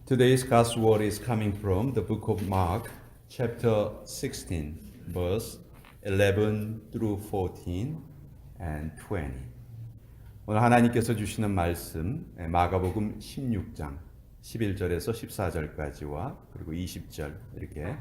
Today's God's word is coming from the book of Mark, chapter 16, verse 11 through 14 and 20. 오늘 하나님께서 주시는 말씀 마가복음 16장 11절에서 14절까지와 그리고 20절 이렇게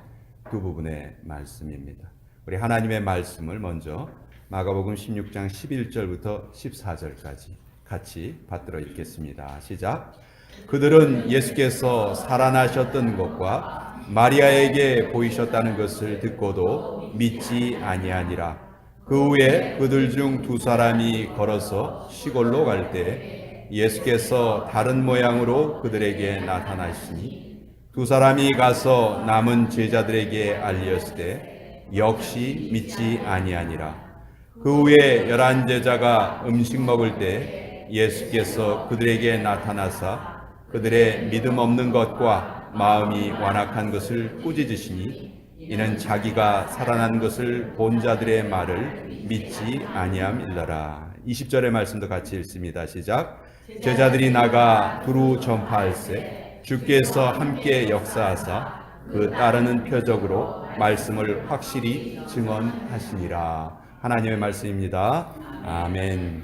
두 부분의 말씀입니다. 우리 하나님의 말씀을 먼저 마가복음 16장 11절부터 14절까지 같이 받들어 읽겠습니다. 시작. 그들은 예수께서 살아나셨던 것과 마리아에게 보이셨다는 것을 듣고도 믿지 아니하니라. 그 후에 그들 중 두 사람이 걸어서 시골로 갈 때 예수께서 다른 모양으로 그들에게 나타나시니 두 사람이 가서 남은 제자들에게 알렸을 때 역시 믿지 아니하니라. 그 후에 11 제자가 음식 먹을 때 예수께서 그들에게 나타나사 그들의 믿음 없는 것과 마음이 완악한 것을 꾸짖으시니 이는 자기가 살아난 것을 본 자들의 말을 믿지 아니함일러라. 20절의 말씀도 같이 읽습니다. 시작. 제자들이 나가 두루 전파할세 주께서 함께 역사하사 그 따르는 표적으로 말씀을 확실히 증언하시니라. 하나님의 말씀입니다. 아멘.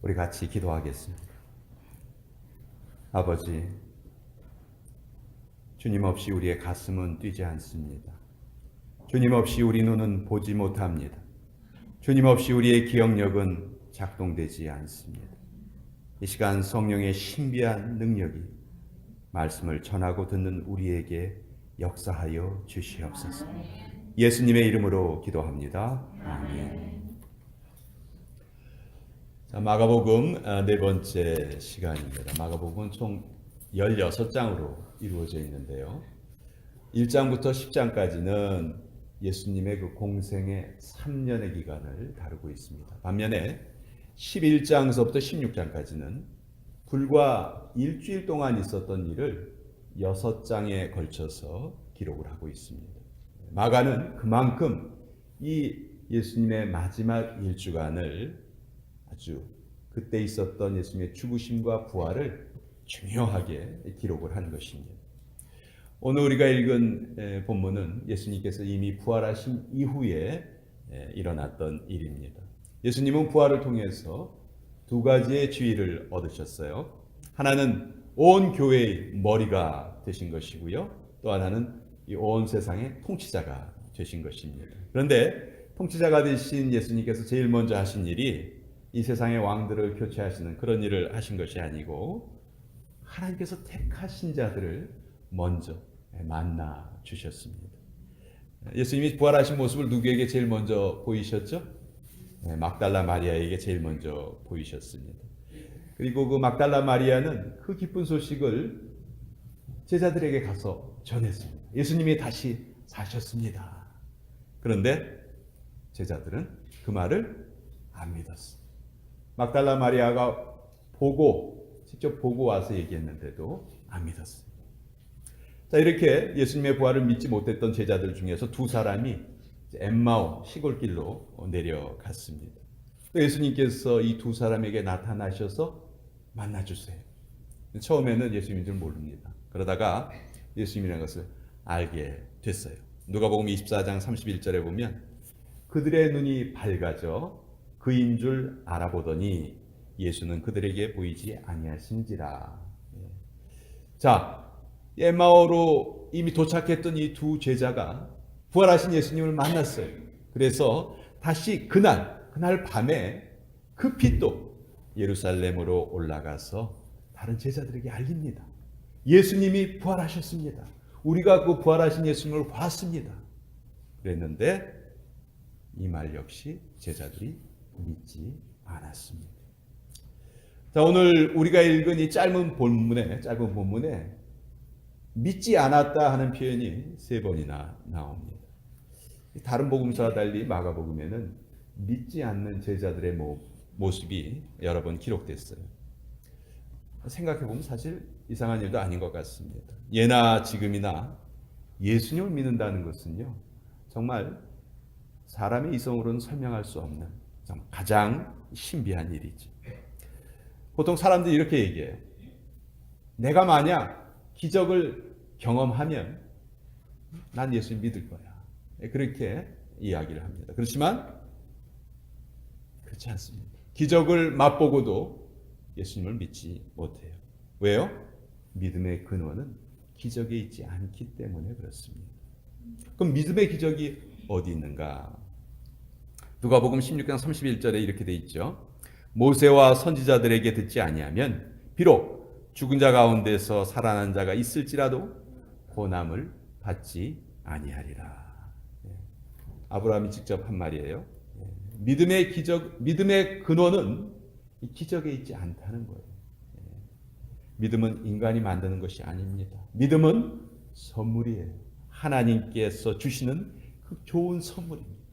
우리 같이 기도하겠습니다. 아버지, 주님 없이 우리의 가슴은 뛰지 않습니다. 주님 없이 우리 눈은 보지 못합니다. 주님 없이 우리의 기억력은 작동되지 않습니다. 이 시간 성령의 신비한 능력이 말씀을 전하고 듣는 우리에게 역사하여 주시옵소서. 예수님의 이름으로 기도합니다. 아멘. 자, 마가복음 네 번째 시간입니다. 마가복음은 총 16장으로 이루어져 있는데요. 1장부터 10장까지는 예수님의 그 공생의 3년의 기간을 다루고 있습니다. 반면에 11장서부터 16장까지는 불과 일주일 동안 있었던 일을 6장에 걸쳐서 기록을 하고 있습니다. 마가는 그만큼 이 예수님의 마지막 일주간을 아주 그때 있었던 예수님의 죽으심과 부활을 중요하게 기록을 한 것입니다. 오늘 우리가 읽은 본문은 예수님께서 이미 부활하신 이후에 일어났던 일입니다. 예수님은 부활을 통해서 두 가지의 지위를 얻으셨어요. 하나는 온 교회의 머리가 되신 것이고요. 또 하나는 이 온 세상의 통치자가 되신 것입니다. 그런데 통치자가 되신 예수님께서 제일 먼저 하신 일이 이 세상의 왕들을 교체하시는 그런 일을 하신 것이 아니고 하나님께서 택하신 자들을 먼저 만나 주셨습니다. 예수님이 부활하신 모습을 누구에게 제일 먼저 보이셨죠? 막달라 마리아에게 제일 먼저 보이셨습니다. 그리고 그 막달라 마리아는 그 기쁜 소식을 제자들에게 가서 전했습니다. 예수님이 다시 사셨습니다. 그런데 제자들은 그 말을 안 믿었습니다. 막달라 마리아가 직접 보고 와서 얘기했는데도 안 믿었습니다. 자, 이렇게 예수님의 부활을 믿지 못했던 제자들 중에서 두 사람이 엠마오 시골길로 내려갔습니다. 예수님께서 이 두 사람에게 나타나셔서 만나주세요. 처음에는 예수님인 줄 모릅니다. 그러다가 예수님이라는 것을 알게 됐어요. 누가복음 24장 31절에 보면 그들의 눈이 밝아져 그인 줄 알아보더니 예수는 그들에게 보이지 아니하신지라. 자, 엠마오로 이미 도착했던 이 두 제자가 부활하신 예수님을 만났어요. 그래서 다시 그날 밤에 급히 또 예루살렘으로 올라가서 다른 제자들에게 알립니다. 예수님이 부활하셨습니다. 우리가 그 부활하신 예수님을 봤습니다. 그랬는데 이 말 역시 제자들이 믿지 않았습니다. 자, 오늘 우리가 읽은 이 짧은 본문에 믿지 않았다 하는 표현이 3번이나 나옵니다. 다른 복음서와 달리 마가복음에는 믿지 않는 제자들의 모습이 여러 번 기록됐어요. 생각해보면 사실 이상한 일도 아닌 것 같습니다. 예나 지금이나 예수님을 믿는다는 것은요, 정말 사람의 이성으로는 설명할 수 없는 가장 신비한 일이죠. 보통 사람들이 이렇게 얘기해요. 내가 만약 기적을 경험하면 난 예수님 믿을 거야. 그렇게 이야기를 합니다. 그렇지만 그렇지 않습니다. 기적을 맛보고도 예수님을 믿지 못해요. 왜요? 믿음의 근원은 기적에 있지 않기 때문에 그렇습니다. 그럼 믿음의 기적이 어디 있는가? 누가복음 16장 31절에 이렇게 돼 있죠. 모세와 선지자들에게 듣지 아니하면 비록 죽은 자 가운데서 살아난 자가 있을지라도 고난을 받지 아니하리라. 아브라함이 직접 한 말이에요. 믿음의 기적, 믿음의 근원은 이 기적에 있지 않다는 거예요. 믿음은 인간이 만드는 것이 아닙니다. 믿음은 선물이에요. 하나님께서 주시는 그 좋은 선물입니다.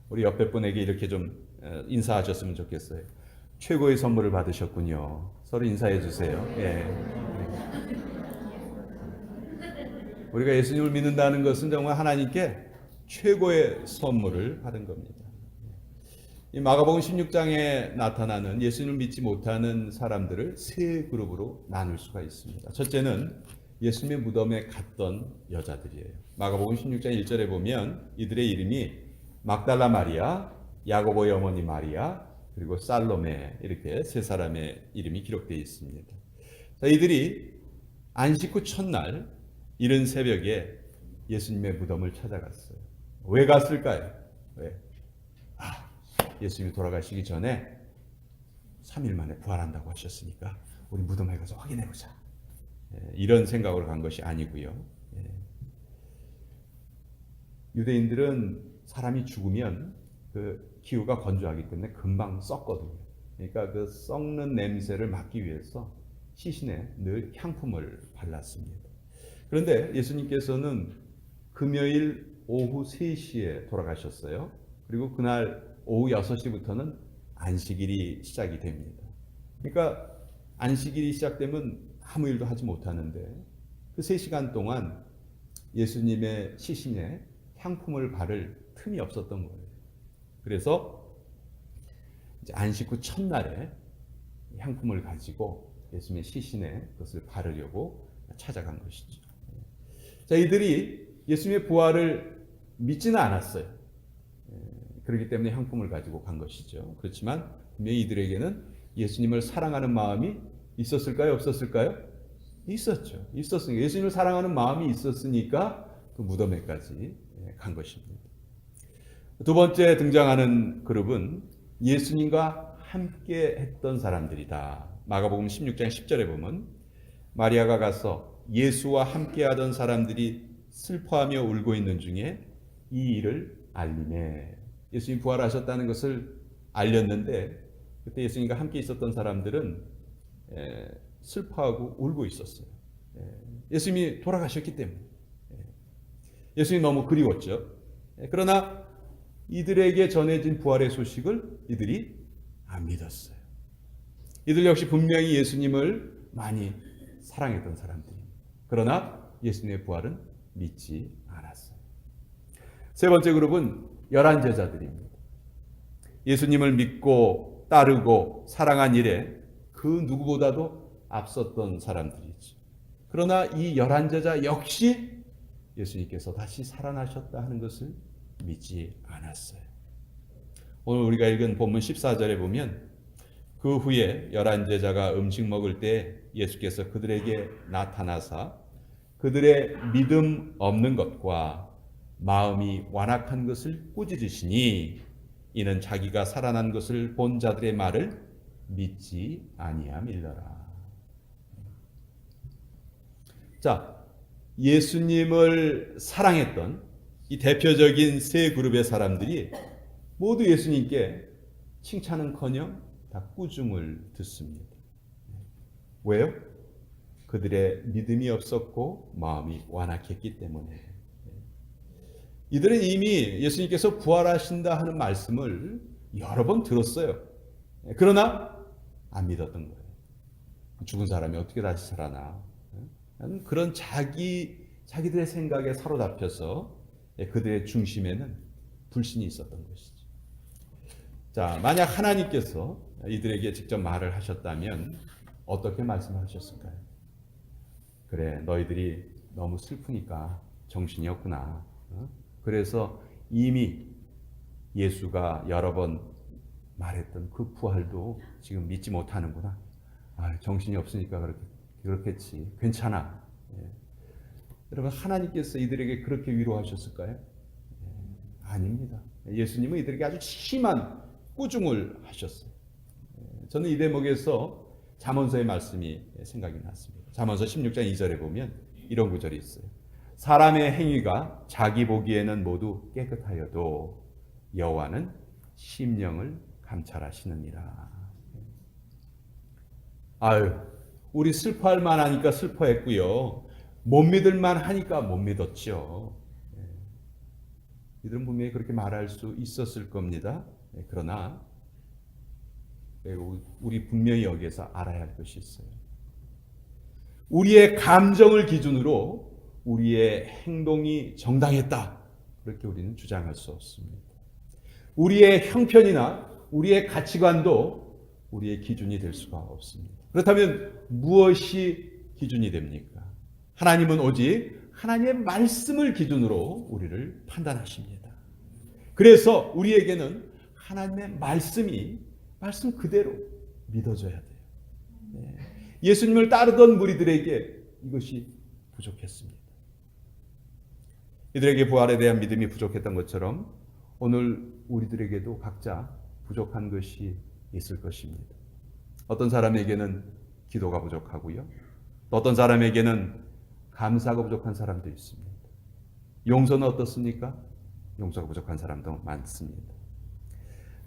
우리 옆에 분에게 이렇게 좀 인사하셨으면 좋겠어요. 최고의 선물을 받으셨군요. 서로 인사해 주세요. 예. 우리가 예수님을 믿는다는 것은 정말 하나님께 최고의 선물을 받은 겁니다. 이 마가복음 16장에 나타나는 예수님을 믿지 못하는 사람들을 세 그룹으로 나눌 수가 있습니다. 첫째는 예수님의 무덤에 갔던 여자들이에요. 마가복음 16장 1절에 보면 이들의 이름이 막달라 마리아, 야고보의 어머니 마리아, 그리고 살로메, 이렇게 세 사람의 이름이 기록되어 있습니다. 자, 이들이 안식 후 첫날 이른 새벽에 예수님의 무덤을 찾아갔어요. 왜 갔을까요? 왜? 예수님이 돌아가시기 전에 3일 만에 부활한다고 하셨으니까 우리 무덤에 가서 확인해보자. 이런 생각으로 간 것이 아니고요. 유대인들은 사람이 죽으면 그 기후가 건조하기 때문에 금방 썩거든요. 그러니까 그 썩는 냄새를 막기 위해서 시신에 늘 향품을 발랐습니다. 그런데 예수님께서는 금요일 오후 3시에 돌아가셨어요. 그리고 그날 오후 6시부터는 안식일이 시작이 됩니다. 그러니까 안식일이 시작되면 아무 일도 하지 못하는데 그 3시간 동안 예수님의 시신에 향품을 바를 틈이 없었던 거예요. 그래서 이제 안식 후 첫날에 향품을 가지고 예수님의 시신에 그것을 바르려고 찾아간 것이죠. 자, 이들이 예수님의 부활을 믿지는 않았어요. 그렇기 때문에 향품을 가지고 간 것이죠. 그렇지만 분명히 이들에게는 예수님을 사랑하는 마음이 있었을까요? 없었을까요? 있었죠. 있었으니까 예수님을 사랑하는 마음이 있었으니까 그 무덤에까지 간 것입니다. 두 번째 등장하는 그룹은 예수님과 함께 했던 사람들이다. 마가복음 16장 10절에 보면 마리아가 가서 예수와 함께 하던 사람들이 슬퍼하며 울고 있는 중에 이 일을 알리매. 예수님 부활하셨다는 것을 알렸는데 그때 예수님과 함께 있었던 사람들은 슬퍼하고 울고 있었어요. 예수님이 돌아가셨기 때문에. 예수님이 너무 그리웠죠. 그러나 이들에게 전해진 부활의 소식을 이들이 안 믿었어요. 이들 역시 분명히 예수님을 많이 사랑했던 사람들입니다. 그러나 예수님의 부활은 믿지 않았어요. 세 번째 그룹은 11 제자들입니다. 예수님을 믿고 따르고 사랑한 일에 그 누구보다도 앞섰던 사람들이죠. 그러나 이 11 제자 역시 예수님께서 다시 살아나셨다 하는 것을 믿지 않았어요. 오늘 우리가 읽은 본문 14절에 보면 그 후에 11 제자가 음식 먹을 때 예수께서 그들에게 나타나사 그들의 믿음 없는 것과 마음이 완악한 것을 꾸짖으시니 이는 자기가 살아난 것을 본 자들의 말을 믿지 아니함일러라. 자, 예수님을 사랑했던 이 대표적인 세 그룹의 사람들이 모두 예수님께 칭찬은커녕 다 꾸중을 듣습니다. 왜요? 그들의 믿음이 없었고 마음이 완악했기 때문에. 이들은 이미 예수님께서 부활하신다 하는 말씀을 여러 번 들었어요. 그러나 안 믿었던 거예요. 죽은 사람이 어떻게 다시 살아나? 그런 자기들의 생각에 사로잡혀서 그들의 중심에는 불신이 있었던 것이죠. 자, 만약 하나님께서 이들에게 직접 말을 하셨다면 어떻게 말씀하셨을까요? 그래, 너희들이 너무 슬프니까 정신이 없구나. 그래서 이미 예수가 여러 번 말했던 그 부활도 지금 믿지 못하는구나. 정신이 없으니까 그렇겠지. 괜찮아. 예. 여러분, 하나님께서 이들에게 그렇게 위로하셨을까요? 아닙니다. 예수님은 이들에게 아주 심한 꾸중을 하셨어요. 저는 이 대목에서 잠언서의 말씀이 생각이 났습니다. 잠언서 16장 2절에 보면 이런 구절이 있어요. 사람의 행위가 자기 보기에는 모두 깨끗하여도 여호와는 심령을 감찰하시느니라. 우리 슬퍼할 만하니까 슬퍼했고요. 못 믿을 만하니까 못 믿었죠. 이들은 분명히 그렇게 말할 수 있었을 겁니다. 그러나 우리 분명히 여기에서 알아야 할 것이 있어요. 우리의 감정을 기준으로 우리의 행동이 정당했다, 그렇게 우리는 주장할 수 없습니다. 우리의 형편이나 우리의 가치관도 우리의 기준이 될 수가 없습니다. 그렇다면 무엇이 기준이 됩니까? 하나님은 오직 하나님의 말씀을 기준으로 우리를 판단하십니다. 그래서 우리에게는 하나님의 말씀 그대로 믿어져야 돼요. 예수님을 따르던 무리들에게 이것이 부족했습니다. 이들에게 부활에 대한 믿음이 부족했던 것처럼 오늘 우리들에게도 각자 부족한 것이 있을 것입니다. 어떤 사람에게는 기도가 부족하고요. 또 어떤 사람에게는 감사가 부족한 사람도 있습니다. 용서는 어떻습니까? 용서가 부족한 사람도 많습니다.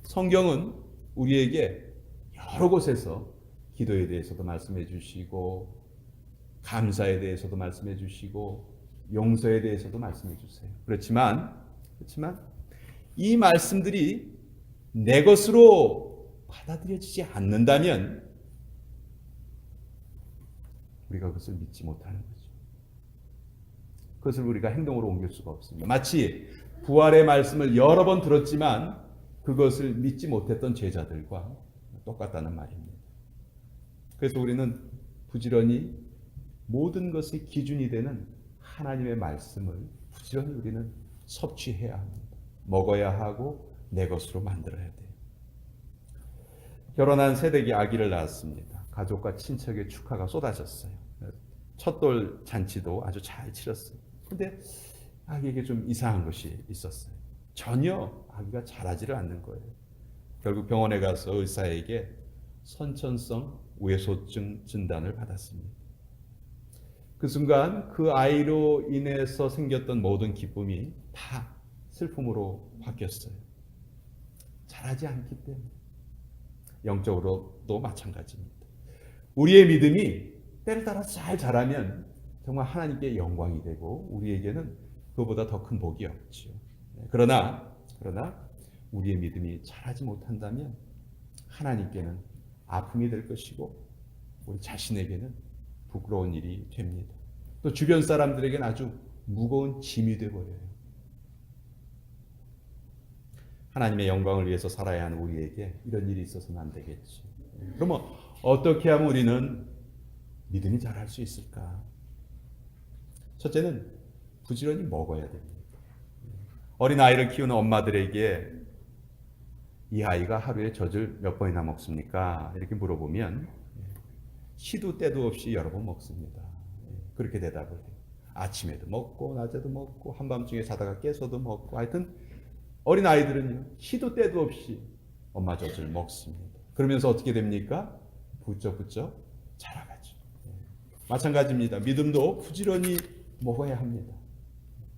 성경은 우리에게 여러 곳에서 기도에 대해서도 말씀해 주시고, 감사에 대해서도 말씀해 주시고, 용서에 대해서도 말씀해 주세요. 그렇지만 이 말씀들이 내 것으로 받아들여지지 않는다면 우리가 그것을 믿지 못하는 거죠. 그것을 우리가 행동으로 옮길 수가 없습니다. 마치 부활의 말씀을 여러 번 들었지만 그것을 믿지 못했던 제자들과 똑같다는 말입니다. 그래서 우리는 부지런히 모든 것의 기준이 되는 하나님의 말씀을 부지런히 우리는 섭취해야 합니다. 먹어야 하고 내 것으로 만들어야 돼요. 결혼한 새댁이 아기를 낳았습니다. 가족과 친척의 축하가 쏟아졌어요. 첫돌 잔치도 아주 잘 치렀어요. 근데 아기에게 좀 이상한 것이 있었어요. 전혀 아기가 자라지를 않는 거예요. 결국 병원에 가서 의사에게 선천성 외소증 진단을 받았습니다. 그 순간 그 아이로 인해서 생겼던 모든 기쁨이 다 슬픔으로 바뀌었어요. 자라지 않기 때문에. 영적으로도 마찬가지입니다. 우리의 믿음이 때를 따라서 잘 자라면 정말 하나님께 영광이 되고 우리에게는 그보다 더 큰 복이 없죠. 그러나 우리의 믿음이 자라지 못한다면 하나님께는 아픔이 될 것이고 우리 자신에게는 부끄러운 일이 됩니다. 또 주변 사람들에게는 아주 무거운 짐이 되어버려요. 하나님의 영광을 위해서 살아야 하는 우리에게 이런 일이 있어서는 안 되겠지. 그러면 어떻게 하면 우리는 믿음이 자랄 수 있을까? 첫째는 부지런히 먹어야 됩니다. 어린 아이를 키우는 엄마들에게 이 아이가 하루에 젖을 몇 번이나 먹습니까? 이렇게 물어보면 시도 때도 없이 여러 번 먹습니다. 그렇게 대답을 해요. 아침에도 먹고 낮에도 먹고 한밤중에 자다가 깨서도 먹고, 하여튼 어린 아이들은요 시도 때도 없이 엄마 젖을 먹습니다. 그러면서 어떻게 됩니까? 부쩍부쩍 자라가죠. 마찬가지입니다. 믿음도 부지런히 먹어야 합니다.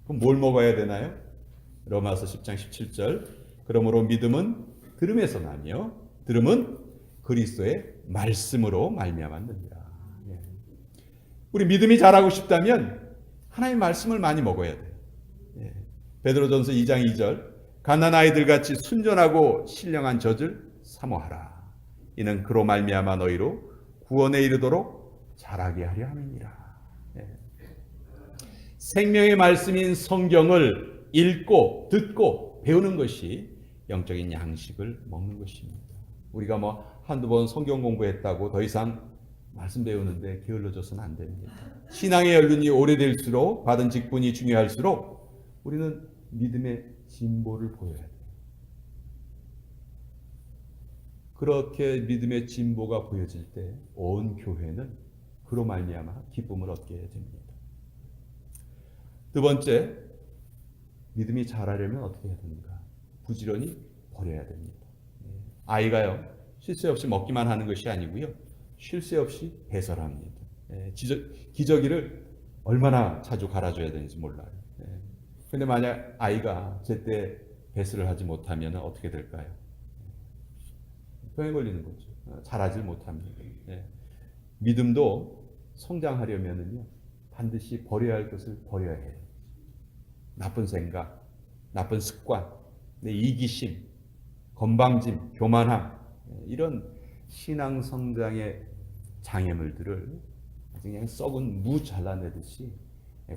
그럼 뭘 먹어야 되나요? 로마서 10장 17절. 그러므로 믿음은 들음에서 나며 들음은 그리스도의 말씀으로 말미암았느니라. 우리 믿음이 자라고 싶다면 하나님의 말씀을 많이 먹어야 돼요. 베드로전서 2장 2절. 갓난 아이들 같이 순전하고 신령한 젖을 사모하라. 이는 그로 말미암아 너희로 구원에 이르도록 자라게 하려 함이니라. 생명의 말씀인 성경을 읽고 듣고 배우는 것이 영적인 양식을 먹는 것입니다. 우리가 한두 번 성경 공부했다고 더 이상 말씀 배우는데 게을러져서는 안 됩니다. 신앙의 연륜이 오래될수록 받은 직분이 중요할수록 우리는 믿음의 진보를 보여야 돼요. 그렇게 믿음의 진보가 보여질 때 온 교회는 그로 말미암아 기쁨을 얻게 됩니다. 두 번째, 믿음이 자라려면 어떻게 해야 됩니까? 부지런히 버려야 됩니다. 아이가요, 쉴 새 없이 먹기만 하는 것이 아니고요, 쉴 새 없이 배설합니다. 기저귀를 얼마나 자주 갈아줘야 되는지 몰라요. 그런데 만약 아이가 제때 배설을 하지 못하면 어떻게 될까요? 병에 걸리는 거죠. 자라질 못합니다. 믿음도 성장하려면은요, 반드시 버려야 할 것을 버려야 해요. 나쁜 생각, 나쁜 습관, 이기심, 건방짐, 교만함, 이런 신앙 성장의 장애물들을 그냥 썩은 무 잘라내듯이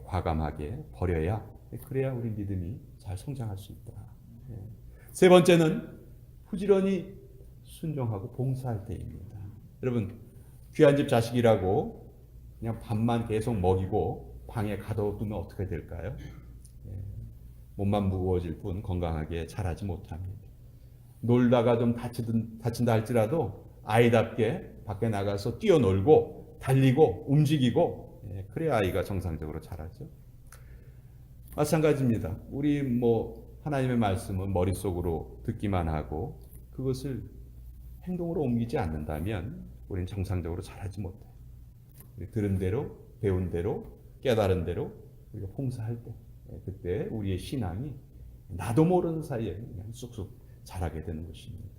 과감하게 버려야, 그래야 우리 믿음이 잘 성장할 수 있다. 세 번째는 부지런히 순종하고 봉사할 때입니다. 여러분, 귀한 집 자식이라고 그냥 밥만 계속 먹이고 방에 가둬두면 어떻게 될까요? 몸만 무거워질 뿐 건강하게 자라지 못합니다. 놀다가 좀 다친다 할지라도 아이답게 밖에 나가서 뛰어놀고 달리고 움직이고, 그래야 아이가 정상적으로 자라죠. 마찬가지입니다. 우리 하나님의 말씀은 머릿속으로 듣기만 하고 그것을 행동으로 옮기지 않는다면 우리는 정상적으로 자라지 못해요. 들은 대로, 배운 대로, 깨달은 대로 우리가 봉사할 때, 그때 우리의 신앙이 나도 모르는 사이에 그냥 쑥쑥 자라게 되는 것입니다.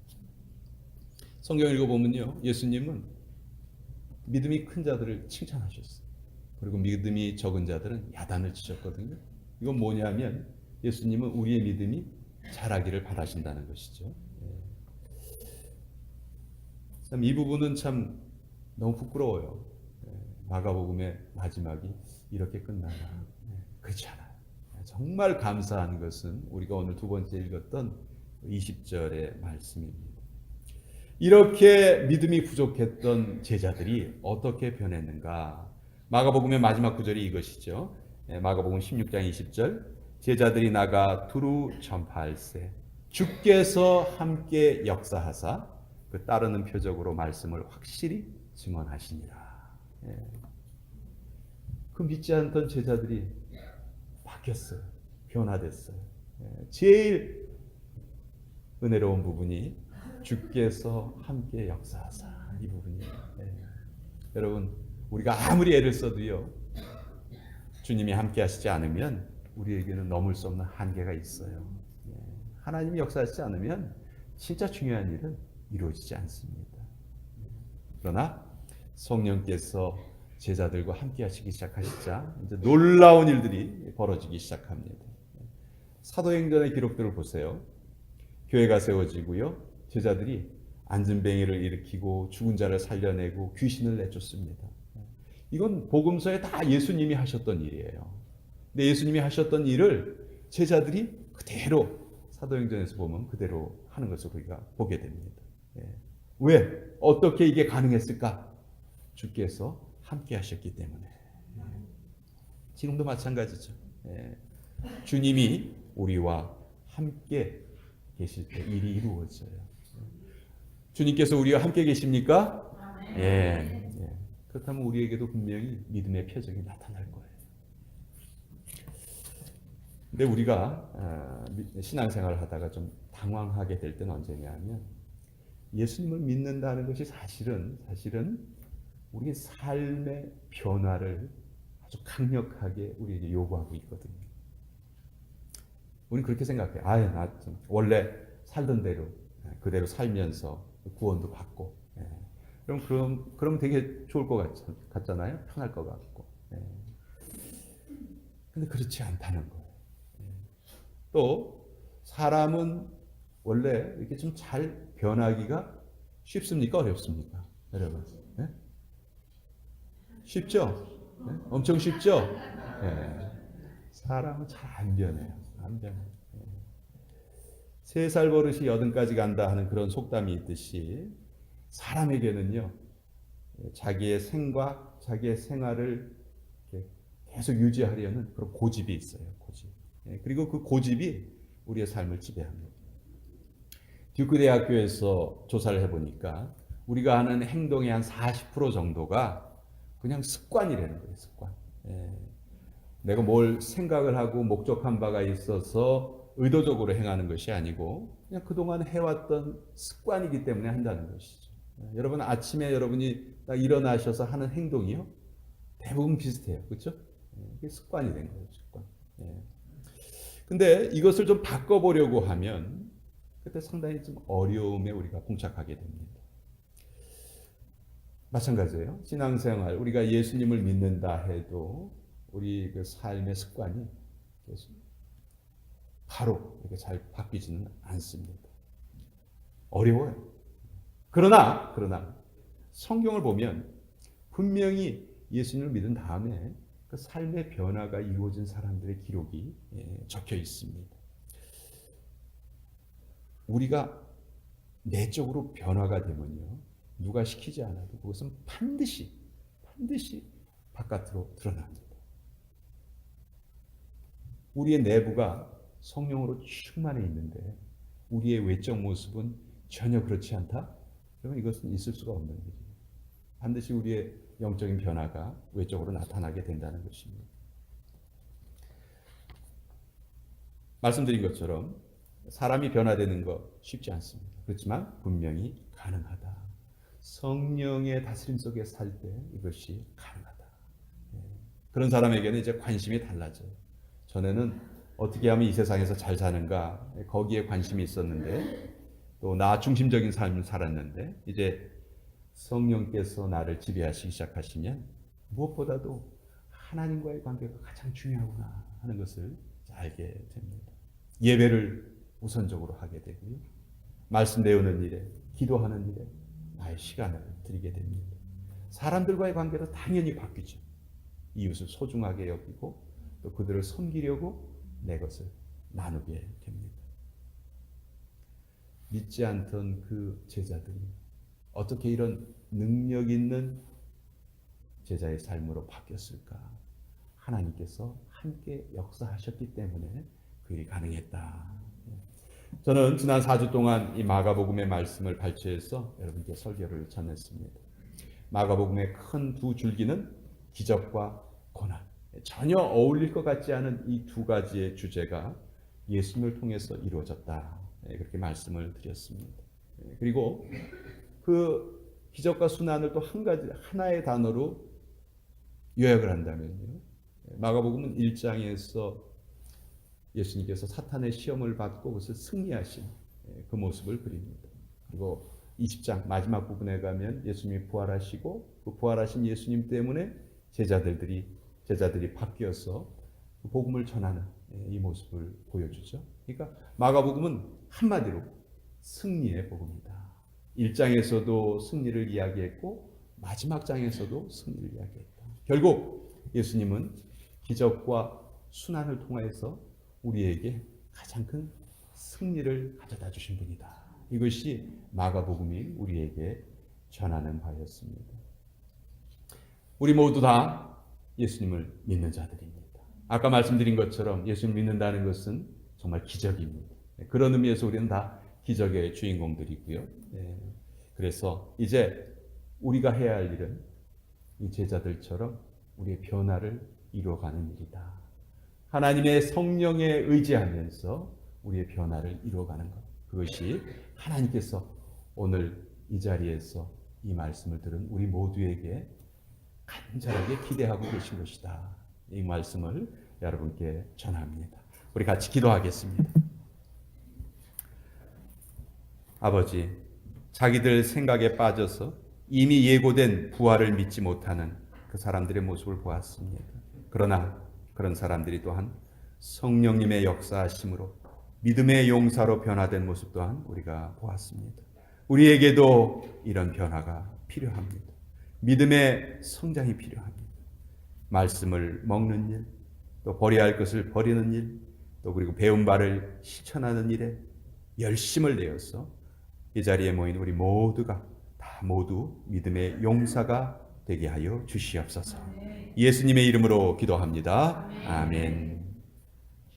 성경 읽어보면요, 예수님은 믿음이 큰 자들을 칭찬하셨어요. 그리고 믿음이 적은 자들은 야단을 치셨거든요. 이건 뭐냐면 예수님은 우리의 믿음이 자라기를 바라신다는 것이죠. 참 이 부분은 참 너무 부끄러워요. 마가복음의 마지막이 이렇게 끝나나. 그렇지 않아요. 정말 감사한 것은 우리가 오늘 두 번째 읽었던 20절의 말씀입니다. 이렇게 믿음이 부족했던 제자들이 어떻게 변했는가? 마가복음의 마지막 구절이 이것이죠. 마가복음 16장 20절. 제자들이 나가 두루 전파할세 주께서 함께 역사하사 그 따르는 표적으로 말씀을 확실히 증언하시니라. 그 믿지 않던 제자들이 바뀌었어요. 변화됐어요. 제일 은혜로운 부분이 주께서 함께 역사하사, 이 부분이에요. 여러분, 우리가 아무리 애를 써도요, 주님이 함께 하시지 않으면 우리에게는 넘을 수 없는 한계가 있어요. 하나님이 역사하시지 않으면 진짜 중요한 일은 이루어지지 않습니다. 그러나 성령께서 제자들과 함께 하시기 시작하시자 이제 놀라운 일들이 벌어지기 시작합니다. 사도행전의 기록들을 보세요. 교회가 세워지고요, 제자들이 안진뱅이를 일으키고 죽은 자를 살려내고 귀신을 내쫓습니다. 이건 복음서에 다 예수님이 하셨던 일이에요. 근데 예수님이 하셨던 일을 제자들이 그대로 사도행전에서 보면 그대로 하는 것을 우리가 보게 됩니다. 왜? 어떻게 이게 가능했을까? 주께서 함께 하셨기 때문에. 지금도 마찬가지죠. 주님이 우리와 함께 계실 때 일이 이루어져요. 주님께서 우리와 함께 계십니까? 예. 그렇다면 우리에게도 분명히 믿음의 표적이 나타날 거예요. 근데 우리가 신앙생활을 하다가 좀 당황하게 될 때는 언제냐면, 예수님을 믿는다는 것이 사실은 우리의 삶의 변화를 아주 강력하게 우리에게 요구하고 있거든요. 우리는 그렇게 생각해요. 나 원래 살던 대로 그대로 살면서 구원도 받고, 그럼 되게 좋을 것 같잖아요. 편할 것 같고. 근데 그렇지 않다는 거예요. 또 사람은 원래 이렇게 좀 잘 변하기가 쉽습니까? 어렵습니까? 여러분, 쉽죠? 엄청 쉽죠? 사람은 잘 안 변해요. 안 변해요. 3살 버릇이 80까지 간다 하는 그런 속담이 있듯이 사람에게는요, 자기의 생과 자기의 생활을 계속 유지하려는 그런 고집이 있어요. 고집. 그리고 그 고집이 우리의 삶을 지배합니다. 듀크 대학교에서 조사를 해보니까 우리가 하는 행동의 한 40% 정도가 그냥 습관이라는 거예요. 습관. 내가 뭘 생각을 하고 목적한 바가 있어서 의도적으로 행하는 것이 아니고 그냥 그동안 해왔던 습관이기 때문에 한다는 것이죠. 여러분 아침에 여러분이 딱 일어나셔서 하는 행동이요 대부분 비슷해요. 그렇죠? 이게 습관이 된 거예요. 습관. 근데 이것을 좀 바꿔보려고 하면 그때 상당히 좀 어려움에 우리가 봉착하게 됩니다. 마찬가지예요. 신앙생활 우리가 예수님을 믿는다 해도 우리 그 삶의 습관이 바로 이렇게 잘 바뀌지는 않습니다. 어려워요. 그러나 성경을 보면 분명히 예수님을 믿은 다음에 그 삶의 변화가 이루어진 사람들의 기록이 적혀 있습니다. 우리가 내적으로 변화가 되면요, 누가 시키지 않아도 그것은 반드시 바깥으로 드러납니다. 우리의 내부가 성령으로 충만해 있는데 우리의 외적 모습은 전혀 그렇지 않다? 그러면 이것은 있을 수가 없는 거죠. 반드시 우리의 영적인 변화가 외적으로 나타나게 된다는 것입니다. 말씀드린 것처럼 사람이 변화되는 것 쉽지 않습니다. 그렇지만 분명히 가능하다. 성령의 다스림 속에 살 때 이것이 가능하다. 그런 사람에게는 이제 관심이 달라져요. 전에는 어떻게 하면 이 세상에서 잘 사는가 거기에 관심이 있었는데 또 나 중심적인 삶을 살았는데 이제 성령께서 나를 지배하시기 시작하시면 무엇보다도 하나님과의 관계가 가장 중요하구나 하는 것을 알게 됩니다. 예배를 우선적으로 하게 되고요. 말씀 배우는 일에, 기도하는 일에 나의 시간을 드리게 됩니다. 사람들과의 관계도 당연히 바뀌죠. 이웃을 소중하게 여기고 또 그들을 섬기려고 내 것을 나누게 됩니다. 믿지 않던 그 제자들이 어떻게 이런 능력 있는 제자의 삶으로 바뀌었을까? 하나님께서 함께 역사하셨기 때문에 그 일이 가능했다. 저는 지난 4주 동안 이 마가복음의 말씀을 발췌해서 여러분께 설교를 전했습니다. 마가복음의 큰 두 줄기는 기적과 고난. 전혀 어울릴 것 같지 않은 이 두 가지의 주제가 예수님을 통해서 이루어졌다. 그렇게 말씀을 드렸습니다. 그리고 그 기적과 순환을 또 하나의 단어로 요약을 한다면요. 마가복음은 1장에서 예수님께서 사탄의 시험을 받고 그것을 승리하신 그 모습을 그립니다. 그리고 20장 마지막 부분에 가면 예수님이 부활하시고 그 부활하신 예수님 때문에 제자들이 바뀌어서 그 복음을 전하는 이 모습을 보여주죠. 그러니까 마가복음은 한마디로 승리의 복음이다. 1장에서도 승리를 이야기했고 마지막 장에서도 승리를 이야기했다. 결국 예수님은 기적과 순환을 통해서 우리에게 가장 큰 승리를 가져다 주신 분이다. 이것이 마가복음이 우리에게 전하는 바였습니다. 우리 모두 다 예수님을 믿는 자들입니다. 아까 말씀드린 것처럼 예수님을 믿는다는 것은 정말 기적입니다. 그런 의미에서 우리는 다 기적의 주인공들이고요. 그래서 이제 우리가 해야 할 일은 이 제자들처럼 우리의 변화를 이루어가는 일이다. 하나님의 성령에 의지하면서 우리의 변화를 이루어가는 것. 그것이 하나님께서 오늘 이 자리에서 이 말씀을 들은 우리 모두에게 간절하게 기대하고 계신 것이다. 이 말씀을 여러분께 전합니다. 우리 같이 기도하겠습니다. 아버지, 자기들 생각에 빠져서 이미 예고된 부활을 믿지 못하는 그 사람들의 모습을 보았습니다. 그러나 그런 사람들이 또한 성령님의 역사하심으로 믿음의 용사로 변화된 모습 또한 우리가 보았습니다. 우리에게도 이런 변화가 필요합니다. 믿음의 성장이 필요합니다. 말씀을 먹는 일, 또 버려야 할 것을 버리는 일, 또 그리고 배운 바를 실천하는 일에 열심을 내어서 이 자리에 모인 우리 모두가 다 모두 믿음의 용사가 되게 하여 주시옵소서. 예수님의 이름으로 기도합니다. 아멘.